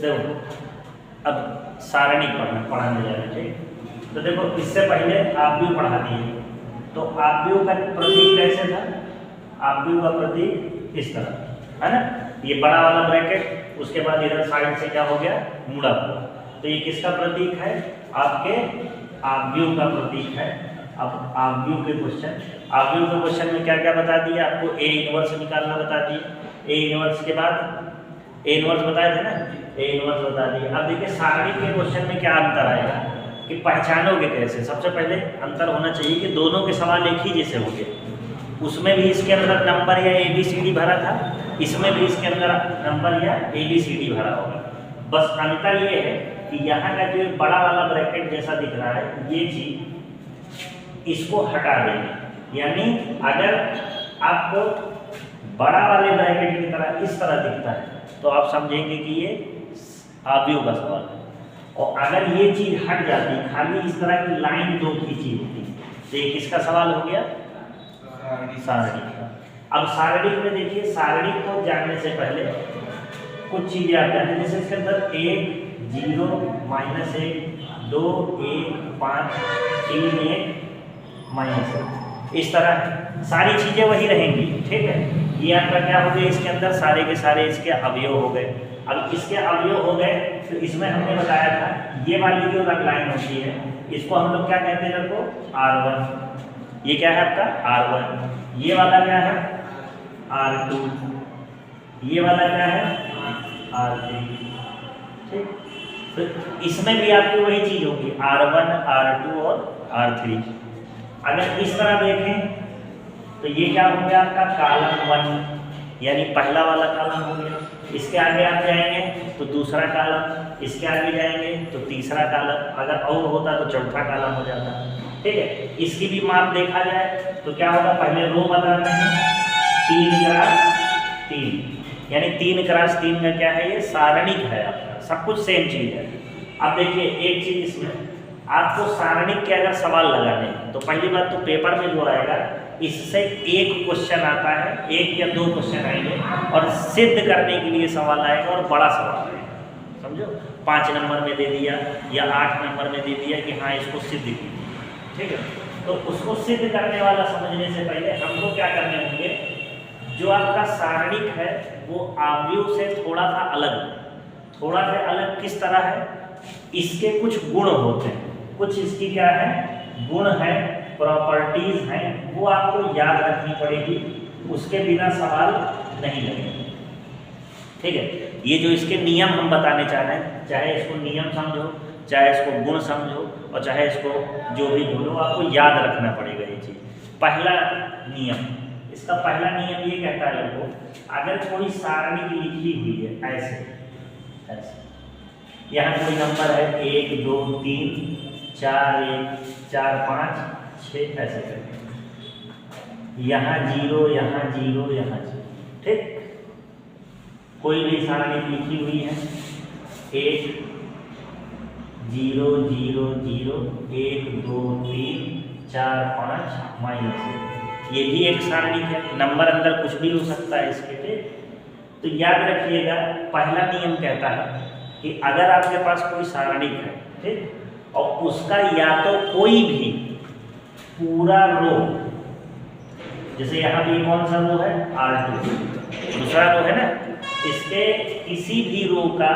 देखो अब सारणी पढ़ाने जा रहे हैं, ठीक। तो देखो इससे पहले आव्यूह पढ़ा दिए, तो आव्यूह का प्रतीक कैसे था? आव्यूह का प्रतीक इस तरह है ना, ये बड़ा वाला ब्रैकेट, उसके बाद इधर साइड से क्या हो गया, मुड़ा हुआ। तो ये किसका प्रतीक है? आपके आव्यूह का प्रतीक है। अब आव्यूह के क्वेश्चन में क्या क्या बता दिया आपको? ए इनवर्स निकालना बता दिए। ए इनवर्स के बाद ए इनवर्स बताए थे ना, ए इनवर्स बता दिए। अब देखिए सारणी के क्वेश्चन में क्या अंतर आएगा कि पहचानोगे कैसे? सबसे पहले अंतर होना चाहिए कि दोनों के सवाल एक ही जैसे होंगे। उसमें भी इसके अंदर नंबर या ABCD भरा था, इसमें भी इसके अंदर नंबर या ABCD भरा होगा। बस अंतर ये है कि यहाँ का जो बड़ा वाला ब्रैकेट जैसा दिख रहा है, ये चीज इसको हटा देंगे। यानी अगर आपको बड़ा वाले ब्रैकेट की तरह इस तरह दिखता है तो आप समझेंगे कि ये आव्यूह का सवाल है। और अगर ये चीज हट जाती, खाली इस तरह की लाइन दो खींची होती, तो ये किसका सवाल हो गया? सारणी का। अब सारणी में देखिए, सारणी को जानने से पहले कुछ चीजें आती हैं, जैसे इसके अंदर 1 0 -1 2 1 5 3 1 -1, इस तरह सारी चीजें वही रहेंगी, ठीक है। ये आपका क्या हो गया? इसके अंदर सारे के सारे इसके अवयव हो गए। अब इसके अवयव हो गए तो इसमें हमने बताया था ये वाली जो लाइन होती है इसको हम लोग क्या कहते हैं? देखो R1, ये क्या है आपका R1, ये वाला क्या है R2, ये वाला क्या है R3, ठीक। तो इसमें भी आपकी वही चीज होगी, R1 R2 और R3। अगर इस तरह देखें तो ये क्या हो गया आपका कॉलम 1, यानी पहला वाला कॉलम हो गया। इसके आगे आप जाएंगे तो दूसरा कॉलम, इसके आगे जाएंगे तो तीसरा कॉलम, अगर और होता तो चौथा कॉलम हो जाता, ठीक है। इसकी भी माप देखा जाए तो क्या होगा? पहले रो बताते हैं 3 × 3, यानी 3 × 3 का क्या है? ये सारणिक है आपका, सब कुछ सेम चीज है। अब देखिए एक चीज इसमें आपको सारणिक के अगर सवाल लगाने हैं तो पहली बात तो पेपर में जो आएगा इससे एक क्वेश्चन आता है, 1 या 2 क्वेश्चन आएंगे और सिद्ध करने के लिए सवाल आएगा और बड़ा सवाल आएगा, समझो। 5 नंबर में दे दिया या 8 नंबर में दे दिया कि हाँ इसको सिद्ध कीजिए, ठीक है। तो उसको सिद्ध करने वाला समझने से पहले हमको क्या करने होंगे? जो आपका सारणिक है वो आव्यूह से थोड़ा सा अलग है। थोड़ा सा अलग किस तरह है? इसके कुछ गुण होते हैं, कुछ इसकी क्या है गुण है, प्रॉपर्टीज हैं, वो आपको याद रखनी पड़ेगी, उसके बिना सवाल नहीं लगेगा, ठीक है। ये जो इसके नियम हम बताने चाह रहे हैं, चाहे इसको नियम समझो, चाहे इसको गुण समझो, और चाहे इसको जो भी बोलो, आपको याद रखना पड़ेगा ये चीज। पहला नियम, इसका पहला नियम ये कहता है लोगों, अगर कोई सारणी लिखी हुई है ऐसे यहाँ कोई नंबर है 1 2 3 4 1 4 5 6 ऐसे करके, यहाँ 0 यहाँ 0 यहाँ 0, ठीक। कोई भी सारणी लिखी हुई है 1 0 0 0 1 2 3 4 5 -1, ये भी एक सारणी है, नंबर अंदर कुछ भी हो सकता है इसके, ठीक। तो याद रखिएगा पहला नियम कहता है कि अगर आपके पास कोई सारणी है, ठीक, और उसका या तो कोई भी पूरा रो, जैसे यहाँ भी कौन सा रो है R2, दूसरा रो है ना, इसके किसी भी रो का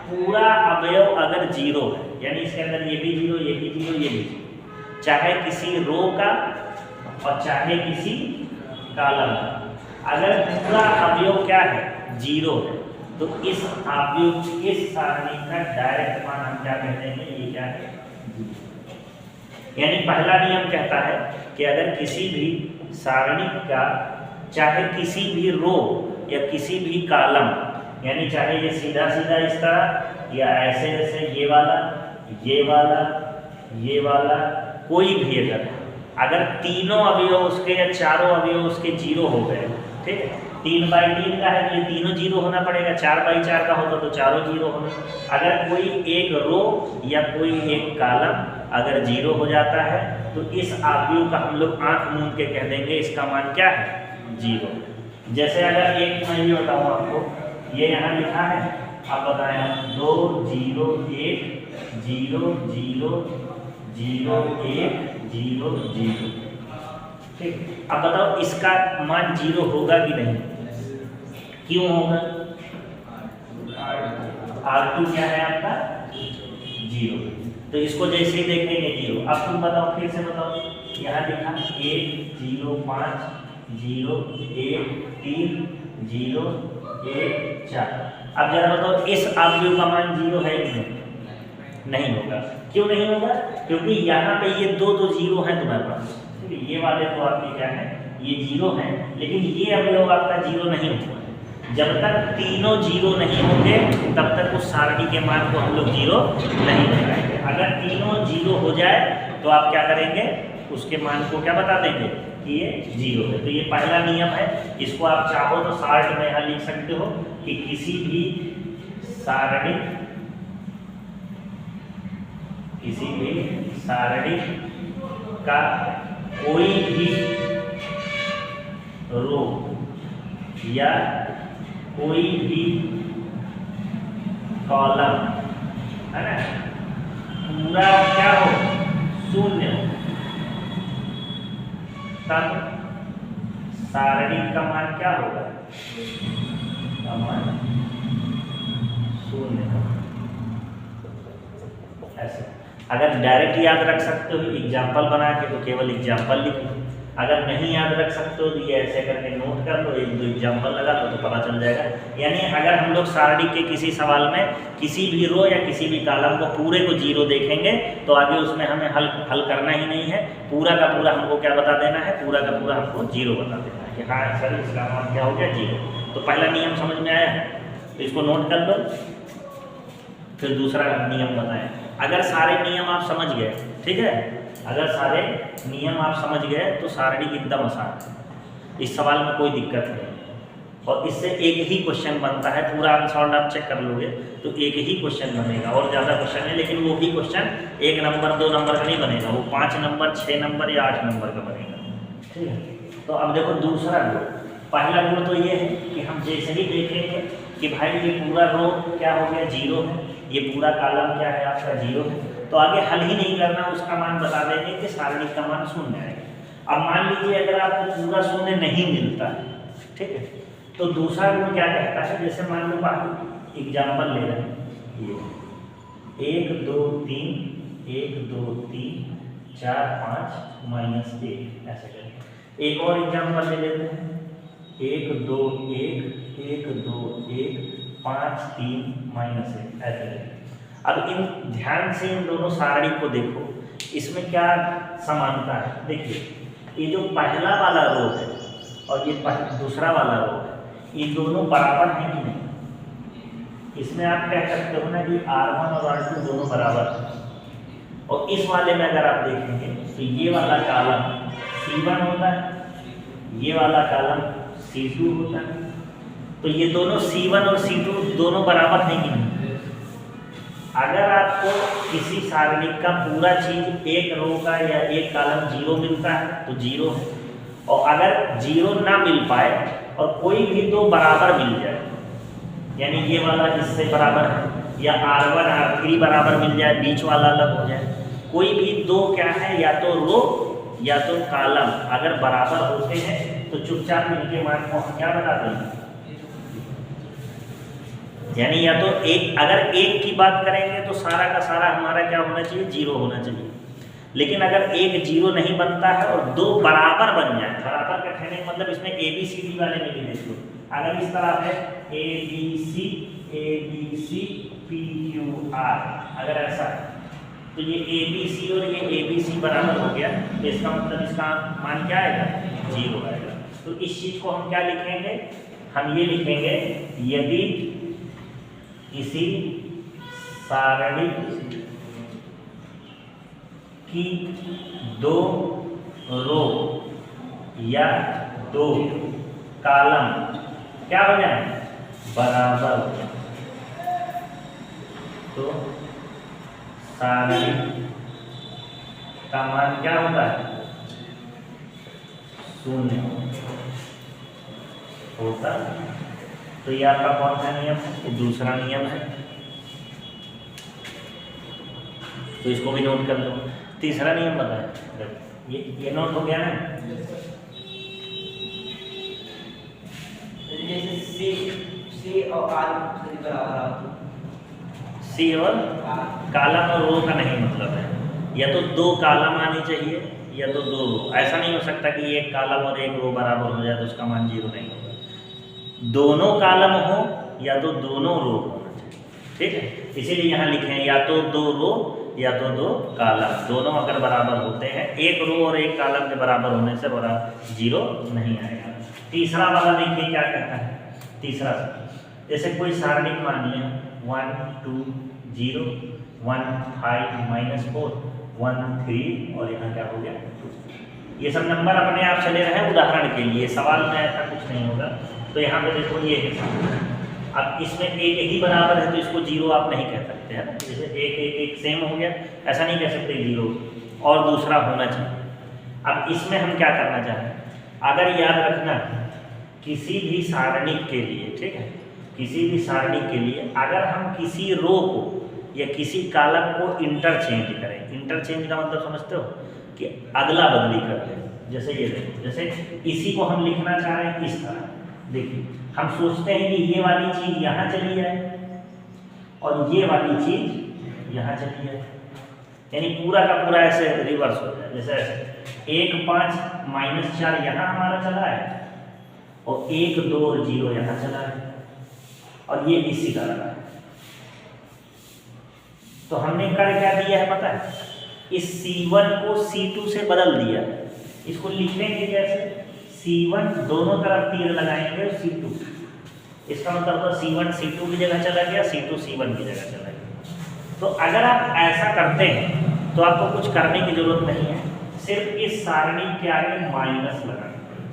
पूरा अवयव अगर 0 है, यानी इसके अंदर ये भी 0 ये भी 0 ये भी 0, चाहे किसी रो का और चाहे किसी कॉलम का, अगर पूरा अवयव क्या है 0 है, तो इस अवयव इस सारणी का डायरेक्ट मान हम क्या कहते हैं? ये क्या है? यानी पहला नियम कहता है कि अगर किसी भी सारणी का चाहे किसी भी रो या किसी भी कॉलम, यानी चाहे ये सीधा सीधा इस तरह या ऐसे ऐसे ये वाला ये वाला ये वाला, कोई भी अगर तीनों अवयव उसके या चारों अवयव उसके 0 हो गए, ठीक है। 3/3 का है तो ये तीनों 0 होना पड़ेगा, 4/4 का होता तो चारों 0 होना। अगर कोई एक रो या कोई एक कॉलम अगर 0 हो जाता है तो इस आव्यूह का हम लोग आंख मूंद के कह देंगे इसका मान क्या है 0। जैसे अगर एक मैं ये बताऊँ आपको, ये यहाँ लिखा है आप बताएं 2 0 1 0 0 0 1 0 0। ठीक, अब बताओ इसका मान 0 होगा कि नहीं? क्यों होगा? R2 क्या है आपका? 0। तो इसको जैसे ही देखेंगे 0। अब तुम बताओ, फिर से बताओ, यहाँ लिखा 1 0 5 0 1 3 0 1 4। अब जरा बताओ इस आव्यूह का मान 0 है कि नहीं? नहीं होगा। क्यों नहीं होगा? क्योंकि यहाँ पे ये दो 0 हैं तुम्हारे पास, ठीक है? ये वाले तो आपके क्या है, ये 0 हैं, लेकिन ये अवयव आपका 0 नहीं हुआ है। जब तक तीनों 0 नहीं होंगे तब तक उस सारणी के मान को हम लोग 0 नहीं लगाएंगे। अगर तीनों 0 हो जाए तो आप क्या करेंगे, उसके मान को क्या बता देंगे कि ये 0 है। तो ये पहला नियम है। इसको आप चाहो तो शार्ट में यहाँ लिख सकते हो कि किसी भी सारणी का कोई भी रो या कोई भी कॉलम, है ना, पूरा क्या हो, शून्य हो, तब सारणी का मान क्या होगा? का मान शून्य होगा। ऐसे अगर डायरेक्ट याद रख सकते हो एग्जाम्पल बना के तो केवल एग्जाम्पल लिखो। अगर नहीं याद रख सकते हो तो ये ऐसे करके नोट कर लो, 1 2 एग्जाम्पल लगा लो तो पता चल जाएगा। यानी अगर हम लोग सारणी के किसी सवाल में किसी भी रो या किसी भी कॉलम को पूरे को 0 देखेंगे तो आगे उसमें हमें हल करना ही नहीं है, पूरा का पूरा हमको क्या बता देना है, पूरा का पूरा हमको 0 बता देना है कि हाँ सर इसका मान क्या हो गया 0। तो पहला नियम समझ में आया है, तो इसको नोट कर लो। फिर दूसरा नियम बताएं। अगर सारे नियम आप समझ गए, ठीक है, अगर सारे नियम आप समझ गए तो सारणी एकदम आसान है, इस सवाल में कोई दिक्कत नहीं। और इससे एक ही क्वेश्चन बनता है, पूरा आंसर आप चेक कर लोगे तो एक ही क्वेश्चन बनेगा, और ज़्यादा क्वेश्चन है लेकिन वो भी क्वेश्चन 1 नंबर 2 नंबर का नहीं बनेगा, वो 5 नंबर 6 नंबर या 8 नंबर का बनेगा। ठीक है, तो अब देखो दूसरा गुण। पहला गुण तो ये है कि हम जैसे ही देखेंगे कि भाई ये पूरा रो क्या हो गया 0 है, ये पूरा कॉलम क्या है आपका 0 है, तो आगे हल ही नहीं करना, उसका मान बता देंगे कि सारणी का मान शून्य आएगा। अब मान लीजिए अगर आपको पूरा शून्य नहीं मिलता है, ठीक है, तो दूसरा गुण क्या कहता है, जैसे मान लो बाकी एग्जाम्पल ले रहे हैं, ये 1 2 3 1 2 3 4 5 -1 ऐसे करके। एक और एग्जाम्पल ले लेते हैं, 1 2 1 1 2 1 5 3 -1 ऐसे करके। अब इन ध्यान से इन दोनों सारणी को देखो, इसमें क्या समानता है। देखिए ये जो पहला वाला रो है और ये दूसरा वाला रो है, ये दोनों बराबर हैं कि नहीं? इसमें आप कह सकते हो ना कि R1 और R2 दोनों बराबर हैं। और इस वाले में अगर आप देखेंगे तो ये वाला कॉलम C1 होता है, ये वाला कॉलम C2 होता है, तो ये दोनों C1 और C2 दोनों बराबर हैं कि नहीं? अगर आपको किसी सारणी का पूरा चीज एक रो का या एक कॉलम 0 मिलता है तो 0 है, और अगर 0 ना मिल पाए और कोई भी दो बराबर मिल जाए, यानी ये वाला इससे बराबर है या R1 R3 बराबर मिल जाए, बीच वाला अलग हो जाए, कोई भी दो क्या है, या तो रो या तो कॉलम अगर बराबर होते हैं तो चुपचाप इनके मान को हम क्या बता देंगे, यानी या तो एक, अगर एक की बात करेंगे तो सारा का सारा हमारा क्या होना चाहिए 0 होना चाहिए। लेकिन अगर एक 0 नहीं बनता है और दो बराबर बन जाए, बराबर का कहने का मतलब इसमें ABCD वाले में भी देखो, अगर इस तरह है ABC PQR, अगर ऐसा है तो ये ABC और ये ABC बराबर हो गया, तो इसका मतलब इसका मान क्या आएगा 0 आएगा। तो इस चीज को हम क्या लिखेंगे, हम ये लिखेंगे यदि किसी सारणी की दो रो या दो कॉलम क्या हो जाए बराबर हो जाए, तो सारणी का मान क्या होता है 0 होता है। तो ये आपका कौन सा नियम है? ये दूसरा नियम है, तो इसको भी नोट कर लो। तीसरा नियम बताए, ये नोट हो गया ना। सी और आर बराबर, सी और कॉलम और रो का नहीं मतलब है, या तो दो कॉलम आनी चाहिए या तो दो रो। ऐसा नहीं हो सकता कि एक कॉलम और एक रो बराबर हो जाए तो उसका मान 0 नहीं होगा। दोनों कॉलम हो या तो दोनों रो होना चाहिए, ठीक है। इसीलिए यहाँ लिखे हैं या तो दो रो या तो दो कॉलम, दोनों अगर बराबर होते हैं, एक रो और एक कॉलम के बराबर होने से बड़ा 0 नहीं आएगा। तीसरा वाला देखिए क्या कहता है। तीसरा जैसे कोई सारणी मानिए 1 2 0 1 5 -4 1 3 और यहाँ क्या हो गया 2। ये सब नंबर अपने आप चले रहे हैं उदाहरण के लिए, सवाल में ऐसा कुछ नहीं होगा। तो यहाँ पे देखो ये है, अब इसमें एक ही बराबर है तो इसको 0 आप नहीं कह सकते हैं। जैसे एक सेम हो गया, ऐसा नहीं कह सकते 0 और दूसरा होना चाहिए। अब इसमें हम क्या करना चाहें, अगर याद रखना किसी भी सारणी के लिए, ठीक है, किसी भी सारणी के लिए अगर हम किसी रो को या किसी कॉलम को इंटरचेंज करें, इंटरचेंज का मतलब समझते हो कि अदला बदली कर लें। जैसे ये देखो, जैसे इसी को हम लिखना चाह रहे हैं इस तरह, देखिए हम सोचते हैं कि ये वाली चीज़ यहाँ चली जाए और ये वाली चीज़ यहाँ चली जाए, यानी पूरा का पूरा ऐसे रिवर्स हो जाए। जैसे ऐसे 1 5 -4 यहाँ हमारा चला है और 1 2 और 0 यहाँ चला है और ये इसी तरह है। तो हमने कर क्या दिया है पता है, इस C1 को C2 से बदल दिया है। इसको लिखेंगे कैसे, C1 दोनों तरफ तीर लगाएंगे C2, इसका मतलब C1 C2 की जगह चला गया, C2 C1 की जगह चला गया। तो अगर आप ऐसा करते हैं तो आपको कुछ करने की जरूरत नहीं है, सिर्फ इस सारणी के आगे माइनस लगाना पड़ेगा।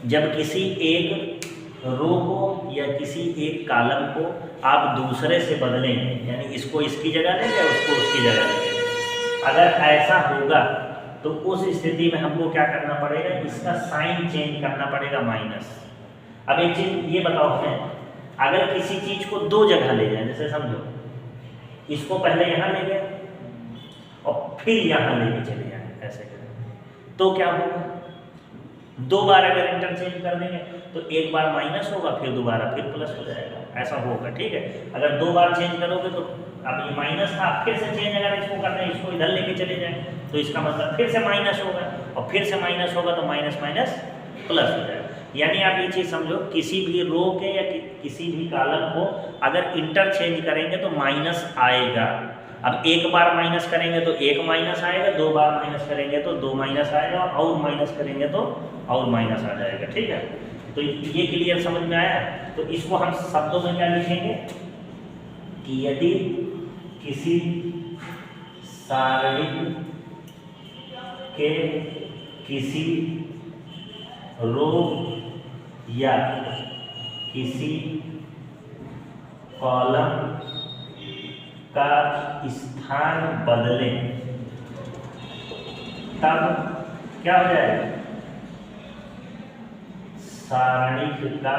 जब किसी एक रो को या किसी एक कॉलम को आप दूसरे से बदलेंगे, यानी इसको इसकी जगह लेंगे उसको उसकी जगह लेंगे, अगर ऐसा होगा तो उस स्थिति में हमको क्या करना पड़ेगा, इसका साइन चेंज करना पड़ेगा माइनस। अब एक चीज ये बताओ हमें, अगर किसी चीज को दो जगह ले जाए, जैसे समझो इसको पहले यहाँ ले गए और फिर यहाँ लेके चले जाए, ऐसे करें तो क्या होगा, दो बार अगर इंटरचेंज कर देंगे तो एक बार माइनस होगा फिर दोबारा फिर प्लस हो जाएगा, ऐसा होगा, ठीक है। अगर दो बार चेंज करोगे तो अब ये माइनस था, फिर से चेंज अगर इसको करते हैं, इसको इधर लेके चले जाए तो इसका मतलब फिर से माइनस होगा और फिर से माइनस होगा तो माइनस माइनस प्लस हो जाएगा। यानी आप ये चीज़ समझो, किसी भी रो के या किसी भी कॉलम को अगर इंटरचेंज करेंगे तो माइनस आएगा। अब एक बार माइनस करेंगे तो एक माइनस आएगा, दो बार माइनस करेंगे तो दो माइनस आएगा और माइनस करेंगे तो और माइनस आ जाएगा, ठीक है। तो ये क्लियर समझ में आया। तो इसको हम शब्दों में क्या लिखेंगे कि यदि किसी सारणी के किसी रो या किसी कॉलम का स्थान बदलें तब क्या हो जाएगा, सारणी का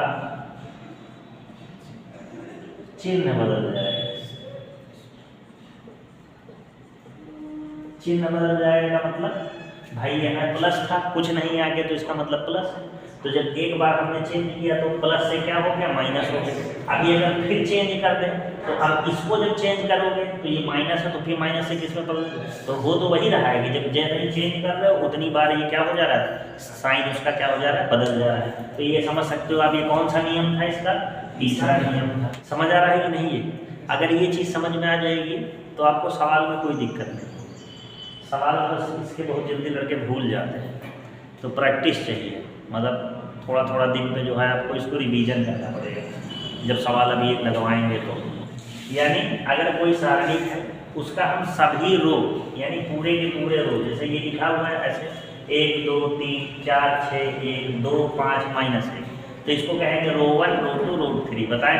चिन्ह बदल जाएगा। चिन्ह बदल जाएगा मतलब भाई यहाँ प्लस था, कुछ नहीं आगे तो इसका मतलब प्लस है। तो जब एक बार हमने चेंज किया तो प्लस से क्या हो गया, माइनस हो गया। अभी अगर फिर चेंज कर दें तो अब इसको जब चेंज करोगे तो ये माइनस है तो फिर माइनस से किसमें बदल, तो वो तो वही रहा है कि जब जैसे ही चेंज कर रहे हो उतनी बार ये क्या हो जा रहा है, साइन उसका क्या हो जा रहा है, बदल जा रहा है। तो ये समझ सकते हो आप, ये कौन सा नियम था, इसका तीसरा नियम था। समझ आ रहा है कि नहीं। ये अगर ये चीज़ समझ में आ जाएगी तो आपको सवाल में कोई दिक्कत नहीं। सवाल बस इसके बहुत जल्दी लड़के भूल जाते हैं, तो प्रैक्टिस चाहिए, मतलब थोड़ा थोड़ा दिन पे जो है आपको इसको रिवीजन करना पड़ेगा जब सवाल अभी एक लगवाएंगे तो। यानी अगर कोई सारणी है उसका हम सभी रो यानी पूरे के पूरे रो, जैसे ये लिखा हुआ है ऐसे 1 2 3 4 6 1 2 5 -1, तो इसको कहेंगे रो 1 रो 2 रो 3। बताएं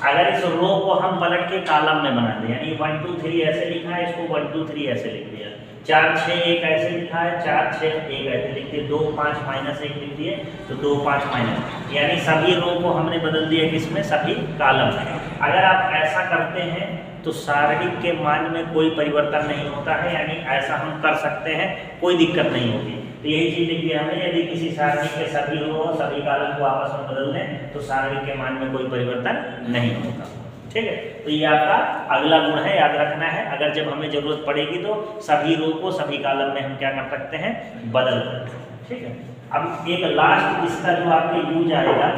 अगर इस रो को हम पलट के कॉलम में बना दें, यानी 1 2 3 ऐसे लिखा है, इसको 1 2 3 ऐसे लिख दिया, 4 6 1 ऐसे लिखा है, 4 6 1 ऐसे लिख दिए, 2 5 माइनस 1 लिख दिए, तो 2 5 माइनस, यानी सभी रो को हमने बदल दिया किसमें, सभी कॉलम में। अगर आप ऐसा करते हैं तो सारणिक के मान में कोई परिवर्तन नहीं होता है, यानी ऐसा हम कर सकते हैं, कोई दिक्कत नहीं होगी। तो यही चीज़ लिखी है हमें, यदि किसी सारणी के सभी रो और सभी कॉलम को आपस में बदल दें तो सारणी के मान में कोई परिवर्तन नहीं होगा। ठीक है, तो ये आपका अगला गुण है, याद रखना है। अगर जब हमें जरूरत पड़ेगी तो सभी रो को सभी कॉलम में हम क्या कर सकते हैं, बदल सकते हैं। ठीक है, अब एक लास्ट इसका जो आपके यूज आएगा,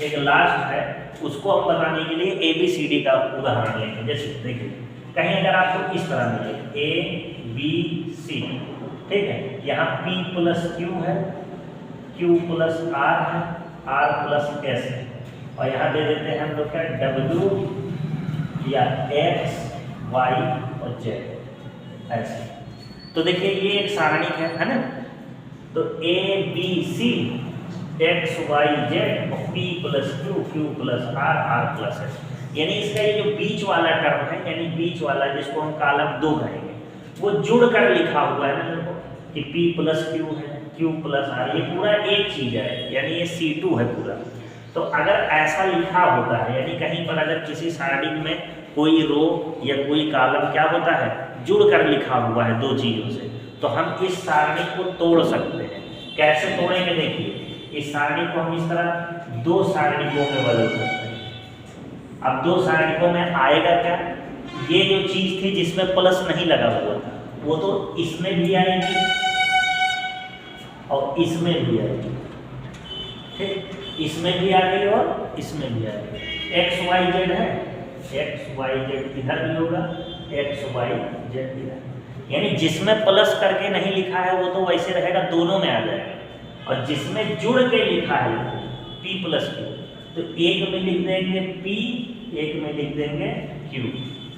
एक लास्ट है, उसको हम बताने के लिए ABCD का उदाहरण लेंगे। जैसे देखिए, कहीं अगर आपको इस तरह मिले ABC, ठीक है, यहाँ P + Q है, Q + R है, R + S है, और यहाँ दे देते हैं हम लोग क्या, W या X Y और Z ऐसे। तो देखिए ये एक सारणिक है ना, तो ABC X Y Z और P + Q Q + R R + S, यानी इसका ये जो बीच वाला टर्म है, यानी बीच वाला जिसको हम कॉलम 2 कहेंगे, वो जुड़ कर लिखा हुआ है ना देखो कि P + Q है, Q + R, ये पूरा एक चीज है, यानी ये C2 है पूरा। तो अगर ऐसा लिखा होता है, यानी कहीं पर अगर किसी सारणी में कोई रो या कोई कॉलम क्या होता है, जुड़ कर लिखा हुआ है 2 चीजों से, तो हम इस सारणी को तोड़ सकते हैं। कैसे तोड़ेंगे, देखिए इस सारणी को हम इस तरह 2 सारणिकों में बदल सकते हैं। अब 2 सारणिकों में आएगा क्या, ये जो चीज थी जिसमें प्लस नहीं लगा हुआ था वो तो इसमें भी आएगी और इसमें भी आएगी। ठीक, इसमें भी आ गई और इसमें भी आ गई। X Y Z है, X Y Z इधर भी होगा, X Y Z इधर, यानी जिसमें प्लस करके नहीं लिखा है वो तो वैसे रहेगा, दोनों में आ जाएगा, और जिसमें जुड़ के लिखा है P + Q, तो एक में लिख देंगे P, एक में लिख देंगे Q,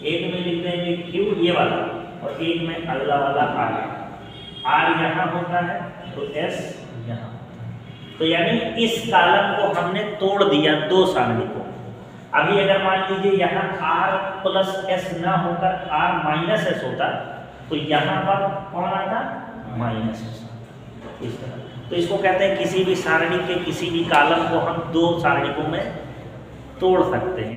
एक में लिख देंगे Q ये वाला, और एक में अगला वाला R यहाँ होता है तो S यहाँ। तो यानी इस कॉलम को हमने तोड़ दिया 2 सारणिकों। अभी अगर मान लीजिए यहाँ R + S ना होकर R - S होता तो यहाँ पर कौन आता, -S, इस तरह। तो इसको कहते हैं किसी भी सारणी के किसी भी कॉलम को हम 2 सारणिकों में तोड़ सकते हैं।